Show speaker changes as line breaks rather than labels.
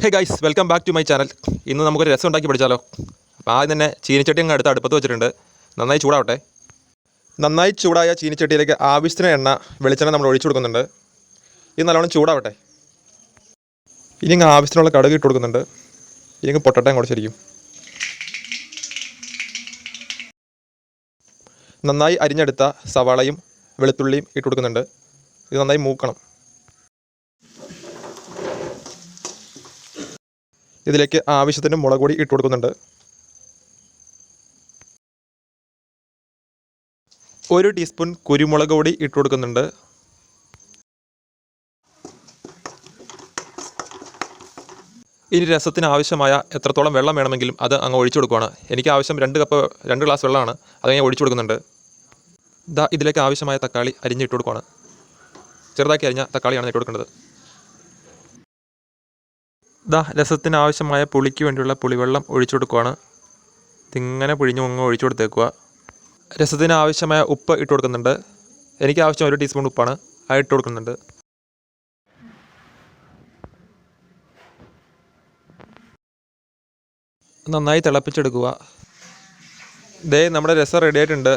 Hey guys, welcome back to my channel. ഇന്ന് നമുക്കൊരു രസം ഉണ്ടാക്കി പഠിച്ചാലോ. അപ്പോൾ ആദ്യം തന്നെ ചീനിച്ചട്ടി അങ്ങ് അടുത്ത് അടുപ്പത്ത് വെച്ചിട്ടുണ്ട്. നന്നായി ചൂടാവട്ടെ. നന്നായി ചൂടായ ചീനിച്ചട്ടിയിലേക്ക് ആവശ്യത്തിന് എണ്ണ വെളിച്ചെണ്ണ നമ്മൾ ഒഴിച്ചു കൊടുക്കുന്നുണ്ട്. ഇത് നല്ലോണം ചൂടാവട്ടെ. ഇനി അങ്ങ് ആവശ്യത്തിനുള്ള കടുക് ഇട്ട് കൊടുക്കുന്നുണ്ട്. ഇനി അങ്ങ് പൊട്ടട്ടെ അങ്ങോട്ട് ശരിക്കും. നന്നായി അരിഞ്ഞെടുത്ത സവാളയും വെളുത്തുള്ളിയും ഇട്ട് കൊടുക്കുന്നുണ്ട്. ഇത് നന്നായി മൂക്കണം. ഇതിലേക്ക് ആവശ്യത്തിന് മുളക് പൊടി ഇട്ട് കൊടുക്കുന്നുണ്ട്. 1 ടീസ്പൂൺ കുരുമുളക് പൊടി ഇട്ട് കൊടുക്കുന്നുണ്ട്. ഇനി രസത്തിന് ആവശ്യമായ എത്രത്തോളം വെള്ളം വേണമെങ്കിലും അത് അങ്ങ് ഒഴിച്ചു കൊടുക്കുകയാണ്. എനിക്ക് ആവശ്യം 2 ഗ്ലാസ് വെള്ളമാണ്. അത് ഞാൻ ഒഴിച്ചു കൊടുക്കുന്നുണ്ട്. ഇതിലേക്ക് ആവശ്യമായ തക്കാളി അരിഞ്ഞിട്ട് കൊടുക്കുകയാണ്. ചെറുതാക്കി അരിഞ്ഞ തക്കാളിയാണ് ഇട്ട് കൊടുക്കേണ്ടത്. രസത്തിന് ആവശ്യമായ പുളിക്ക് വേണ്ടിയുള്ള പുളിവെള്ളം ഒഴിച്ചു കൊടുക്കുകയാണ്. ഇതിങ്ങനെ പിഴിഞ്ഞ് ഒഴിച്ചു കൊടുത്തേക്കുക. രസത്തിന് ആവശ്യമായ ഉപ്പ് ഇട്ട് കൊടുക്കുന്നുണ്ട്. എനിക്ക് ആവശ്യം 1 ടീസ്പൂൺ ഉപ്പാണ്. അത് ഇട്ട് കൊടുക്കുന്നുണ്ട്. നന്നായി തിളപ്പിച്ചെടുക്കുക. നമ്മുടെ രസം റെഡി ആയിട്ടുണ്ട്.